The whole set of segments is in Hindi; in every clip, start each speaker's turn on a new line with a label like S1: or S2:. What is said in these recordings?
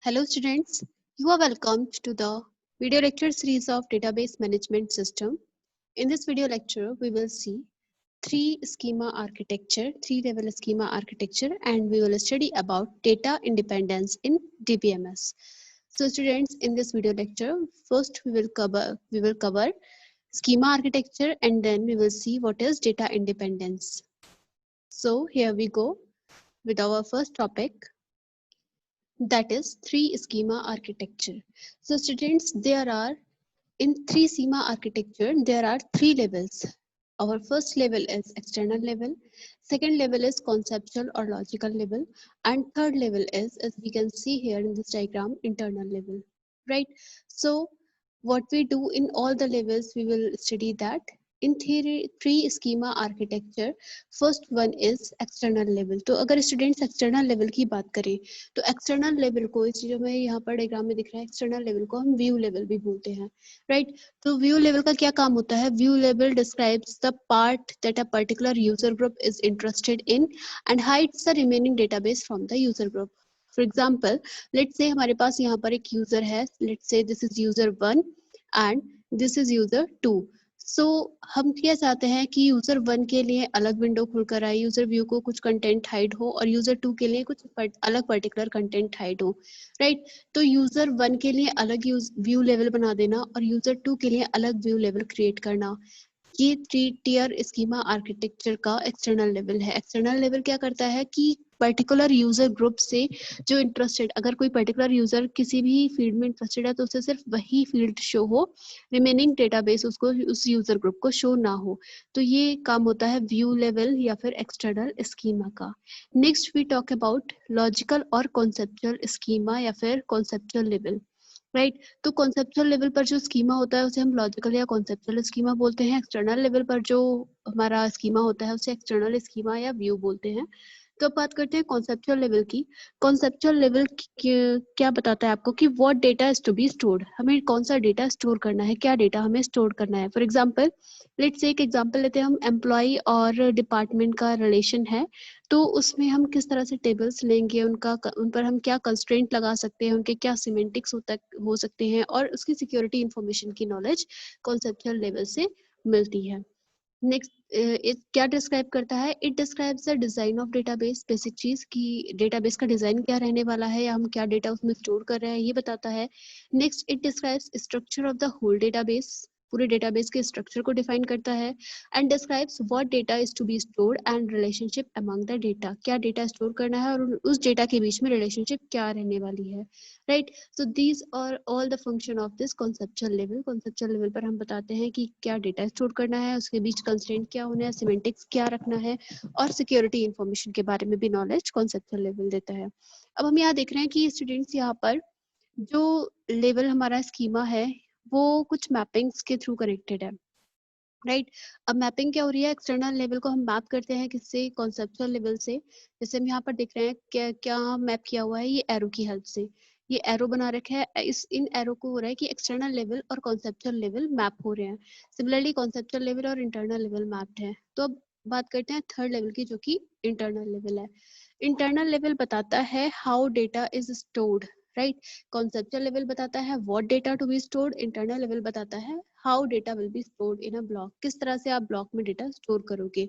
S1: Hello students, you are welcome to the video lecture series of Database Management System. In this video lecture, we will see three-level schema architecture, and we will study about data independence in DBMS. So students, in this video lecture, first we will cover schema architecture, and then we will see what is data independence. So here we go with our first topic, that is three schema architecture. So students, in three schema architecture there are three levels. Our first level is external level, second level is conceptual or logical level, and third level is, as we can see here in this diagram, internal level, right? So what we do in all the levels, we will study that. In theory, three schema architecture, first one is external level. तो अगर स्टूडेंट्स एक्सटर्नल लेवल की बात करें तो एक्सटर्नल लेवल को, इस जो में यहाँ पर डायग्राम में दिख रहा है, एक्सटर्नल लेवल को हम व्यू लेवल भी बोलते हैं, राइट? तो व्यू लेवल का क्या काम होता है? View level describes the part that a particular user group is interested in and hides the remaining database from the user group. For example, let's say हमारे पास यहाँ पर एक यूजर है, let's say this is user 1 and this is user 2. सो हम क्या चाहते हैं कि यूजर 1 के लिए अलग विंडो खुलकर आए, यूजर व्यू को कुछ कंटेंट हाइड हो, और यूजर 2 के लिए कुछ अलग पर्टिकुलर कंटेंट हाइड हो, राइट? तो यूजर 1 के लिए अलग व्यू लेवल बना देना और यूजर 2 के लिए अलग व्यू लेवल क्रिएट करना, ये थ्री टियर स्कीमा आर्किटेक्चर का एक्सटर्नल लेवल है. एक्सटर्नल लेवल क्या करता है कि पर्टिकुलर यूजर ग्रुप से जो इंटरेस्टेड, अगर कोई पर्टिकुलर यूजर किसी भी फील्ड में इंटरेस्टेड है तो उसे सिर्फ वही फील्ड शो हो, रिमेनिंग डेटाबेस उसको, उस यूजर ग्रुप को शो ना हो. तो ये काम होता है व्यू लेवल या फिर एक्सटर्नल स्कीमा का. Next we talk about logical और कॉन्सेप्चुअल स्कीमा या फिर कॉन्सेप्चुअल लेवल, राइट? तो कॉन्सेप्चुअल लेवल पर जो स्कीमा होता है उसे हम लॉजिकल या कॉन्सेप्चुअल स्कीमा बोलते हैं. एक्सटर्नल लेवल पर जो हमारा स्कीमा होता है उसे एक्सटर्नल स्कीमा या व्यू बोलते हैं. तो अब बात करते हैं कॉन्सेप्चुअल लेवल की. कॉन्सेप्चुअल लेवल क्या बताता है आपको कि what data is to be stored, हमें कौन सा डेटा स्टोर करना है, क्या डेटा हमें स्टोर करना है. फॉर एग्जांपल, लेट्स से एक एग्जांपल लेते हैं हम, एम्प्लॉय और डिपार्टमेंट का रिलेशन है, तो उसमें हम किस तरह से टेबल्स लेंगे, उन पर हम क्या कंस्ट्रेंट लगा सकते हैं, उनके क्या सिमेंटिक्स हो सकते हैं, और उसकी सिक्योरिटी इंफॉर्मेशन की नॉलेज कॉन्सेप्चुअल लेवल से मिलती है. नेक्स्ट क्या डिस्क्राइब करता है? It describes the design of database, basic चीज की डेटाबेस का डिजाइन क्या रहने वाला है या हम क्या डेटा उसमें स्टोर कर रहे हैं ये बताता है. Next, it describes structure of the whole database, पूरे डेटाबेस के स्ट्रक्चर को डिफाइन करता है. And describes what data is to be stored and relationship among the data, क्या डेटा स्टोर करना है और उस डेटा के बीच में रिलेशनशिप क्या रहने वाली है, right? So these are all the function of this conceptual level. Conceptual level पर हम बताते हैं कि क्या डेटा स्टोर करना है, उसके बीच कंस्ट्रेंट क्या होना है, सिमेंटिक्स क्या रखना है, और सिक्योरिटी इंफॉर्मेशन के बारे में भी नॉलेज कॉन्सेप्चुअल लेवल देता है. अब हम यहाँ देख रहे हैं कि स्टूडेंट्स, यहाँ पर जो लेवल हमारा स्कीमा है वो कुछ मैपिंग्स के थ्रू कनेक्टेड है, राइट? अब मैपिंग क्या हो रही है? एक्सटर्नल लेवल को हम मैप करते हैं किससे? कॉन्सेप्चुअल लेवल से. जैसे हम यहाँ पर देख रहे हैं क्या क्या मैप किया हुआ है, ये एरो की हेल्प से, ये एरो बना रखा है. इन एरो को हो रहा है कि एक्सटर्नल लेवल और कॉन्सेप्चुअल लेवल मैप हो रहे हैं. सिमिलरली कॉन्सेप्चुअल लेवल और इंटरनल लेवल मैप्ड है. तो अब बात करते हैं थर्ड लेवल की, जो कि इंटरनल लेवल है. इंटरनल लेवल बताता है how data is stored, right? Conceptual level बताता है what data to be stored, internal level बताता है how data will be stored in a block, किस तरह से आप ब्लॉक में डेटा स्टोर करोगे.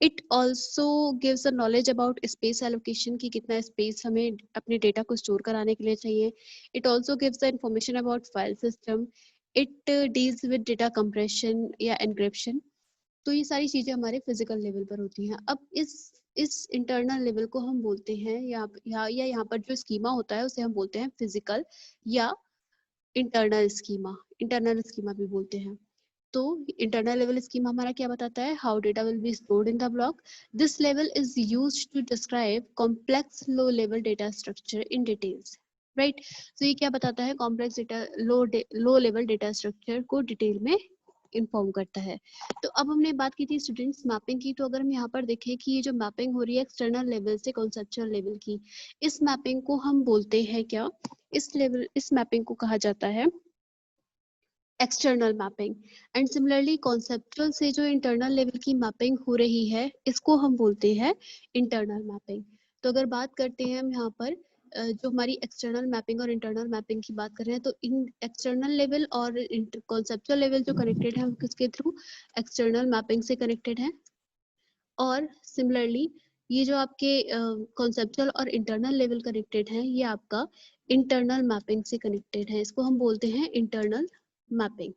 S1: It also gives a knowledge about space allocation, की कितना स्पेस हमें अपने डेटा को स्टोर कराने के लिए चाहिए. It also gives the information about file system. It deals with data compression या एनक्रिप्शन. तो ये सारी चीजें हमारे फिजिकल लेवल पर होती हैं. अब इस इंटरनल लेवल को हम बोलते हैं, यहाँ पर जो स्कीमा होता है उसे हम बोलते हैं फिजिकल या इंटरनल स्कीमा भी बोलते हैं. तो इंटरनल लेवल स्कीमा हमारा क्या बताता है? How data will be stored in the block. This level is used to describe complex low level data structure in details, right? तो ये क्या बताता है? Complex data, low level data structure को डिटेल में इन्फॉर्म करता है. तो अब हमने बात की थी स्टूडेंट्स मैपिंग की. तो अगर हम यहाँ पर देखें कि ये जो मैपिंग हो रही है एक्सटर्नल लेवल से कॉन्सेप्चुअल लेवल की, इस मैपिंग को हम बोलते हैं क्या? इस मैपिंग को कहा जाता है external mapping. And similarly conceptual से जो इंटरनल लेवल की मैपिंग हो रही है इसको हम बोलते हैं इंटरनल मैपिंग. तो अगर बात करते हैं हम यहाँ पर जो हमारी एक्सटर्नल मैपिंग और इंटरनल मैपिंग की बात कर रहे हैं, तो इन एक्सटर्नल लेवल और कॉन्सेप्चुअल लेवल जो कनेक्टेड है, हम किसके थ्रू, एक्सटर्नल मैपिंग से कनेक्टेड है। और सिमिलरली ये जो आपके कॉन्सेप्चुअल और इंटरनल लेवल कनेक्टेड है, ये आपका इंटरनल मैपिंग से कनेक्टेड है। इसको हम बोलते हैं इंटरनल मैपिंग,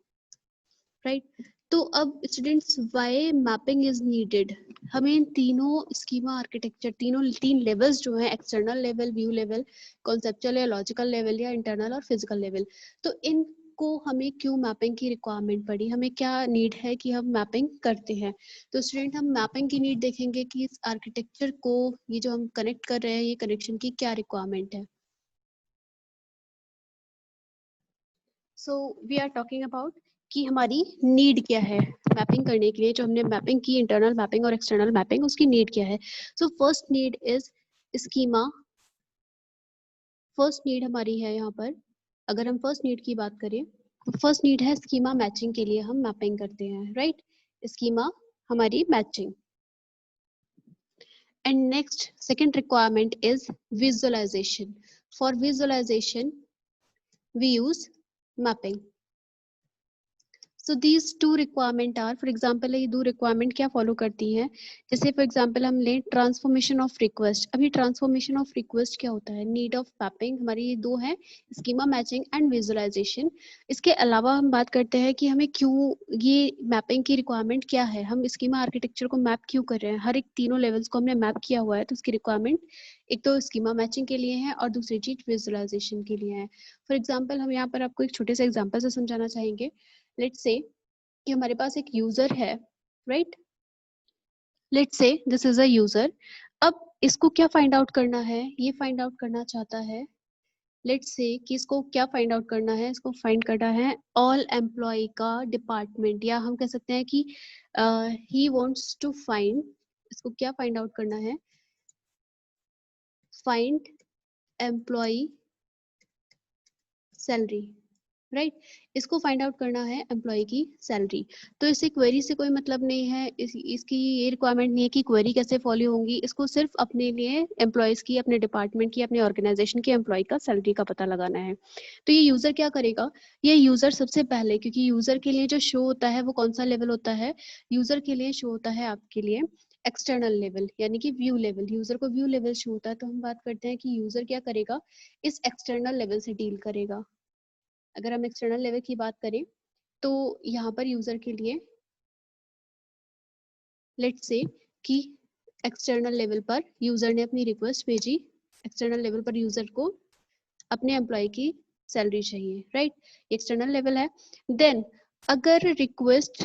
S1: राइट। तो अब students, why mapping is needed, हमें इन तीनों स्कीमा आर्किटेक्चर, तीन लेवल्स जो हैं, external level, view level, conceptual या लॉजिकल लेवल, या इंटरनल और फिजिकल लेवल, तो इनको हमें क्यों मैपिंग की रिक्वायरमेंट पड़ी, हमें क्या नीड है कि हम मैपिंग करते हैं। तो स्टूडेंट, हम मैपिंग की नीड देखेंगे कि इस आर्किटेक्चर को, ये जो हम कनेक्ट कर रहे हैं, ये कनेक्शन की क्या रिक्वायरमेंट है। So we are talking about कि हमारी नीड क्या है मैपिंग करने के लिए, जो हमने मैपिंग की, इंटरनल मैपिंग और एक्सटर्नल मैपिंग, उसकी नीड क्या है। So first need is schema. First need हमारी है यहाँ पर, अगर हम फर्स्ट नीड की बात करें, तो फर्स्ट नीड है स्कीमा मैचिंग के लिए हम मैपिंग करते हैं, राइट। स्कीमा हमारी matching. And next second requirement is visualization. For visualization we use mapping. So these two requirement are, for example ये दो रिक्वायरमेंट क्या फॉलो करती हैं, जैसे फॉर एग्जाम्पल हम लें ट्रांसफॉर्मेशन ऑफ रिक्वेस्ट। अभी ट्रांसफॉर्मेशन ऑफ रिक्वेस्ट क्या होता है, नीड ऑफ मैपिंग हमारी ये दो है, स्कीमा मैचिंग एंड विजुअलाइजेशन। इसके अलावा हम बात करते हैं कि हमें क्यों ये मैपिंग की रिक्वायरमेंट क्या है, हम स्कीमा आर्किटेक्चर को मैप क्यों कर रहे हैं, हर एक तीनों लेवल्स को हमने मैप किया हुआ है, तो उसकी रिक्वायरमेंट एक तो स्कीमा मैचिंग के लिए है और दूसरी चीज विजुअलाइजेशन के लिए है। फॉर एग्जाम्पल हम यहाँ पर आपको एक छोटे से एग्जाम्पल से समझाना चाहेंगे। लेट्स से कि हमारे पास एक यूजर है, right. Let's say this is a user. अब इसको क्या फाइंड आउट करना है, ये फाइंड आउट करना चाहता है, लेट्स से कि इसको क्या फाइंड आउट करना है, इसको फाइंड करना है ऑल एम्प्लॉय का डिपार्टमेंट, या हम कह सकते हैं कि ही वांट्स टू फाइंड, इसको क्या फाइंड आउट करना है, फाइंड एम्प्लॉय सैलरी, राइट। इसको फाइंड आउट करना है एम्प्लॉय की सैलरी। तो इसे क्वेरी से कोई मतलब नहीं है, इसकी ये रिक्वायरमेंट नहीं है कि क्वेरी कैसे फॉलो होंगी, इसको सिर्फ अपने लिए एम्प्लॉयज की, अपने डिपार्टमेंट की, अपने ऑर्गेनाइजेशन के एम्प्लॉय का सैलरी का पता लगाना है। तो ये यूजर क्या करेगा, ये यूजर सबसे पहले, क्योंकि यूजर के लिए जो शो होता है वो कौन सा लेवल होता है, यूजर के लिए शो होता है आपके लिए एक्सटर्नल लेवल, यानी कि व्यू लेवल। यूजर को व्यू लेवल शो होता है, तो हम बात करते हैं कि यूजर क्या करेगा, इस एक्सटर्नल लेवल से डील करेगा। अगर हम एक्सटर्नल लेवल की बात करें, तो यहाँ पर यूजर के लिए लेट्स से कि एक्सटर्नल लेवल पर यूजर ने अपनी रिक्वेस्ट भेजी, एक्सटर्नल लेवल पर यूजर को अपने एम्प्लॉय की सैलरी चाहिए, राइट। एक्सटर्नल लेवल है। देन अगर रिक्वेस्ट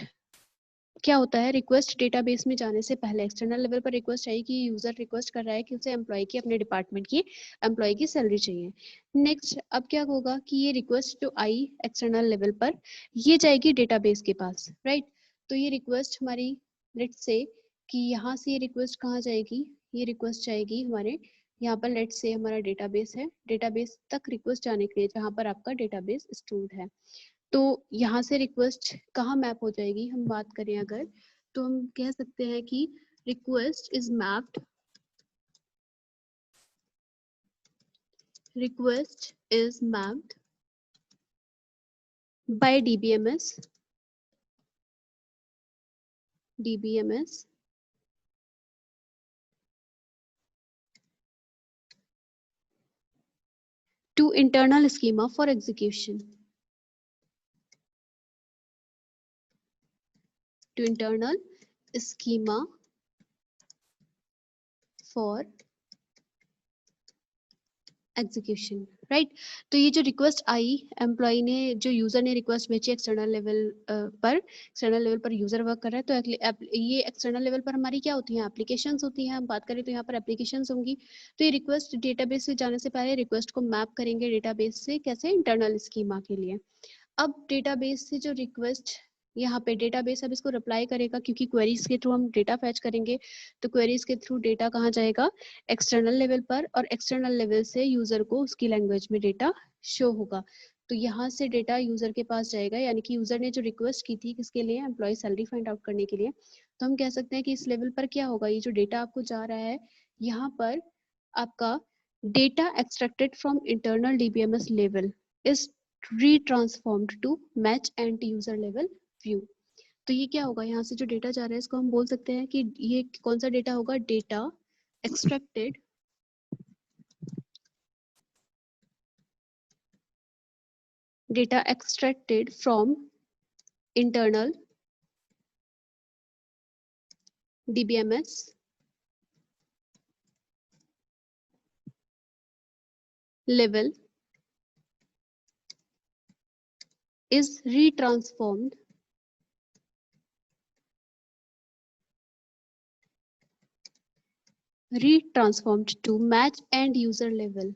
S1: क्या होता है, रिक्वेस्ट डेटाबेस में जाने से पहले एक्सटर्नल लेवल पर रिक्वेस्ट चाहिए कि यूजर रिक्वेस्ट कर रहा है कि उसे एम्प्लॉय की, अपने डिपार्टमेंट की एम्प्लॉय की सैलरी चाहिए। नेक्स्ट अब क्या होगा कि ये रिक्वेस्ट जो आई एक्सटर्नल लेवल पर, ये जाएगी डेटाबेस के पास, राइट। तो ये रिक्वेस्ट हमारी, लेट्स से कि यहाँ से ये रिक्वेस्ट कहाँ जाएगी, ये रिक्वेस्ट जाएगी हमारे यहाँ पर, लेट्स से हमारा डेटाबेस है, डेटाबेस तक रिक्वेस्ट जाने के लिए जहाँ पर आपका डेटाबेस स्टोर्ड है। तो यहाँ से रिक्वेस्ट कहाँ मैप हो जाएगी, हम बात करें अगर, तो हम कह सकते हैं कि request is mapped, request is mapped by DBMS, DBMS to internal schema for execution, to internal schema for execution, right. तो ये जो रिक्वेस्ट आई, एम्प्लॉय ने, जो यूजर ने रिक्वेस्ट भेजी एक्सटर्नल लेवल पर, एक्सटर्नल लेवल पर यूजर वर्क कर रहा है, तो ये एक्सटर्नल लेवल पर हमारी क्या होती हैं, एप्लीकेशंस होती हैं। हम बात करें तो यहाँ पर एप्लीकेशंस होंगी। तो ये रिक्वेस्ट डेटाबेस से जाने से पहले रिक्वेस्ट को मैप करेंगे डेटाबेस से, कैसे, इंटरनल स्कीमा के लिए। अब डेटाबेस से जो रिक्वेस्ट, यहाँ पे डेटाबेस अब इसको रिप्लाई करेगा, क्योंकि क्वेरीज के थ्रू हम डेटा फैच करेंगे, तो क्वेरीज के थ्रू डेटा कहाँ जाएगा, एक्सटर्नल लेवल पर, और एक्सटर्नल लेवल से यूजर को उसकी लैंग्वेज में डेटा शो होगा। तो यहाँ से डेटा यूजर के पास जाएगा, यानी कि यूजर ने जो रिक्वेस्ट की थी किसके लिए, एम्प्लॉय सैलरी फाइंड आउट करने के लिए। तो हम कह सकते हैं कि इस लेवल पर क्या होगा, ये जो डेटा आपको जा रहा है, यहाँ पर आपका data extracted from internal DBMS level is retransformed to match and user level view. तो ये क्या होगा, यहाँ से जो डेटा जा रहा है इसको हम बोल सकते हैं कि ये कौन सा डेटा होगा, data extracted from internal DBMS level is retransformed to match end user level.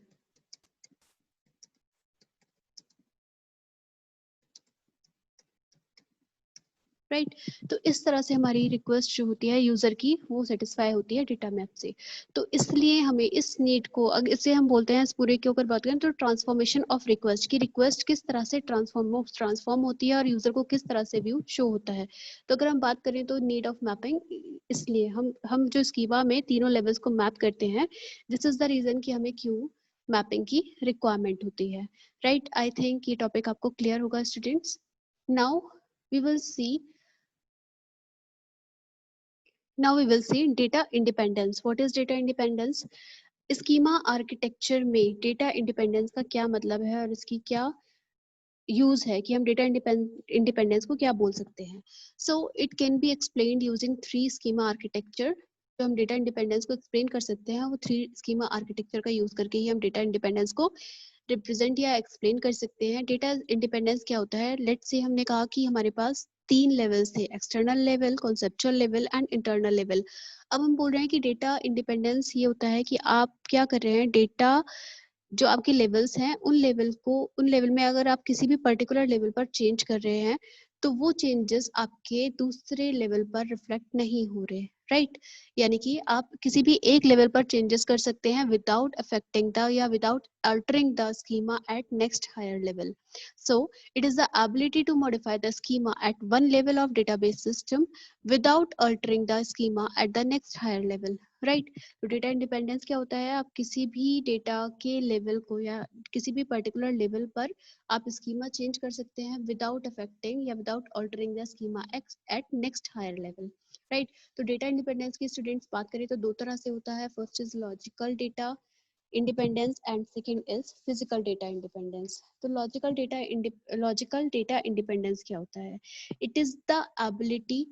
S1: Right तो इस तरह से हमारी रिक्वेस्ट जो होती है यूजर की वो सेटिस्फाई होती है डेटा मैप से। तो इसलिए हमें इस नीड को, अगर इसे हम बोलते हैं इस पूरे के ऊपर बात करें तो ट्रांसफॉर्मेशन ऑफ रिक्वेस्ट की रिक्वेस्ट किस तरह से ट्रांसफॉर्म होती है और यूजर को किस तरह से व्यू शो होता है। तो अगर हम बात करें तो नीड ऑफ मैपिंग, इसलिए हम जो स्कीमा में तीनों लेवल्स को मैप करते हैं, दिस इज द रीजन कि हमें क्यों मैपिंग की रिक्वायरमेंट होती है। राइट, आई थिंक ये टॉपिक आपको क्लियर होगा students. Now we will see data independence. What is data independence? Schema architecture में डेटा इंडिपेंडेंस का क्या मतलब है और इसकी क्या यूज है कि हम डेटा इंडिपेंडेंस को क्या बोल सकते हैं। So it can be explained using 3 schema architecture. जो हम डेटा इंडिपेंडेंस को एक्सप्लेन कर सकते हैं वो 3 स्कीमा आर्किटेक्चर का यूज करके ही हम डेटा इंडिपेंडेंस को रिप्रेजेंट या एक्सप्लेन कर सकते हैं। डेटा इंडिपेंडेंस क्या होता है, लेट्स से हमने कहा कि हमारे पास 3 लेवल्स थे, external level, conceptual level and internal level. अब हम बोल रहे हैं कि डेटा इंडिपेंडेंस ये होता है कि आप क्या कर रहे हैं, डेटा जो आपके लेवल्स हैं उन लेवल में अगर आप किसी भी पर्टिकुलर लेवल पर चेंज कर रहे हैं तो वो चेंजेस आपके दूसरे लेवल पर रिफ्लेक्ट नहीं हो रहे। राइट, यानी कि आप किसी भी एक लेवल पर चेंजेस कर सकते हैं विदाउट अफेक्टिंग द या without altering the schema at next higher level. So it is the ability to modify the schema at one level of database system without altering the schema at the next higher level. Right, तो डेटा इंडिपेंडेंस क्या होता है, आप किसी भी डेटा के लेवल को या किसी भी पर्टिकुलर लेवल पर आप स्कीमा चेंज कर सकते हैं विदाउट अफेक्टिंग या without altering the schema at next higher level. Right, तो डेटा इंडिपेंडेंस की स्टूडेंट्स बात करें तो 2 तरह से होता है, first is logical data independence and second is physical data independence. तो लॉजिकल डेटा इंडिपेंडेंस क्या होता है, it is the ability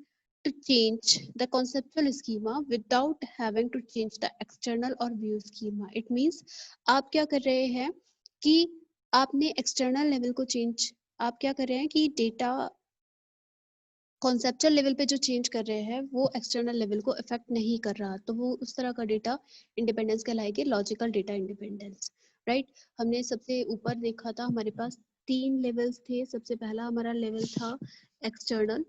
S1: to change the conceptual schema without having to change the external or view schema. It means आप क्या कर रहे हैं कि आपने एक्सटर्नल लेवल को चेंज, आप क्या कर रहे हैं कि डेटा कॉन्सेप्चुअल लेवल पे जो चेंज कर रहे हैं वो एक्सटर्नल लेवल को इफेक्ट नहीं कर रहा, तो वो उस तरह का डेटा इंडिपेंडेंस कहलाएगी लॉजिकल डेटा इंडिपेंडेंस। राइट, हमने सबसे ऊपर देखा था हमारे पास 3 लेवल्स थे। सबसे पहला हमारा लेवल था एक्सटर्नल,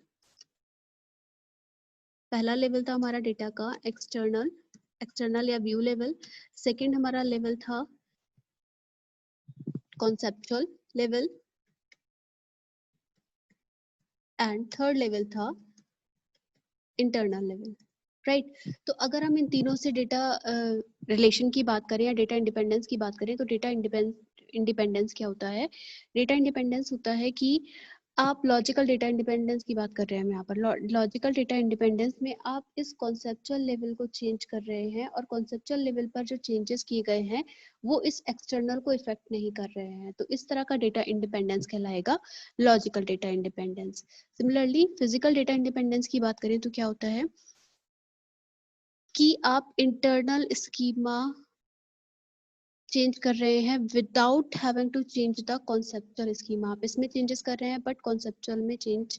S1: पहला लेवल था हमारा डेटा का एक्सटर्नल या व्यू लेवल। सेकंड हमारा लेवल था conceptual level and third level था इंटरनल लेवल। राइट, तो अगर हम इन तीनों से डेटा रिलेशन की बात करें या डेटा इंडिपेंडेंस की बात करें तो डेटा इंडिपेंडेंस क्या होता है, डेटा इंडिपेंडेंस होता है कि आप लॉजिकल डेटा इंडिपेंडेंस की बात कर रहे हैं, हम यहाँ पर लॉजिकल डेटा इंडिपेंडेंस में आप इस कॉन्सेप्चुअल लेवल को चेंज कर रहे हैं और कॉन्सेप्चुअल लेवल पर जो चेंजेस किए गए हैं वो इस एक्सटर्नल को इफेक्ट नहीं कर रहे हैं, तो इस तरह का डेटा इंडिपेंडेंस कहलाएगा logical data independence. Similarly physical data independence की बात करें तो क्या होता है कि आप इंटरनल स्कीमा चेंज कर रहे हैं without having to change the conceptual schema. आप इसमें चेंजेस कर रहे हैं बट कॉन्सेप्चुअल में चेंज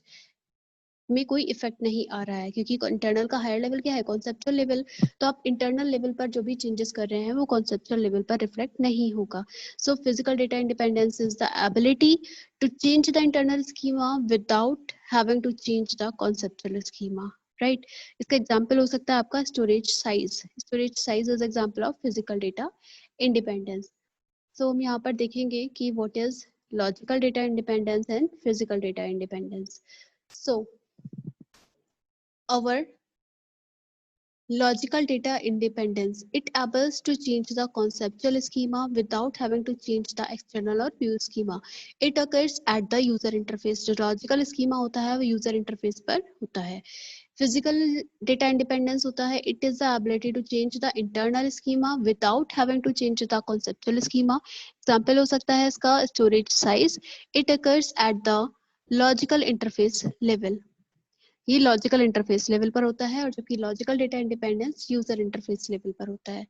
S1: में कोई इफेक्ट नहीं आ रहा है, क्योंकि इंटरनल का हायर लेवल क्या है, कॉन्सेप्चुअल लेवल। तो आप इंटरनल लेवल पर जो भी चेंजेस कर रहे हैं वो कॉन्सेप्चुअल लेवल पर रिफ्लेक्ट नहीं होगा। So physical data independence is the ability to change the internal schema without having to change the conceptual schema. Right, इसका एग्जांपल हो सकता है आपका storage size is example of physical data independence. So हम यहाँ पर देखेंगे कि what is logical data independence and physical data independence. So our Logical data independence. It enables to change the conceptual schema without having to change the external or view schema. It occurs at the user interface. जो logical schema होता है वो user interface पर होता है. Physical data independence होता है. It is the ability to change the internal schema without having to change the conceptual schema. Example हो सकता है इसका storage size. It occurs at the logical interface level. ये लॉजिकल इंटरफेस लेवल पर होता है और जबकि logical data independence user interface level पर होता है.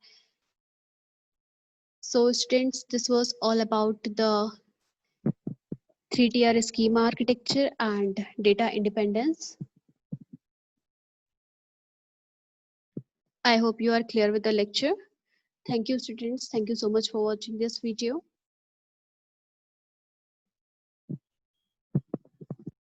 S1: So students, this was all about the 3-tier schema architecture and data independence. I hope you are clear with the lecture. Thank you students. Thank you so much for watching this video.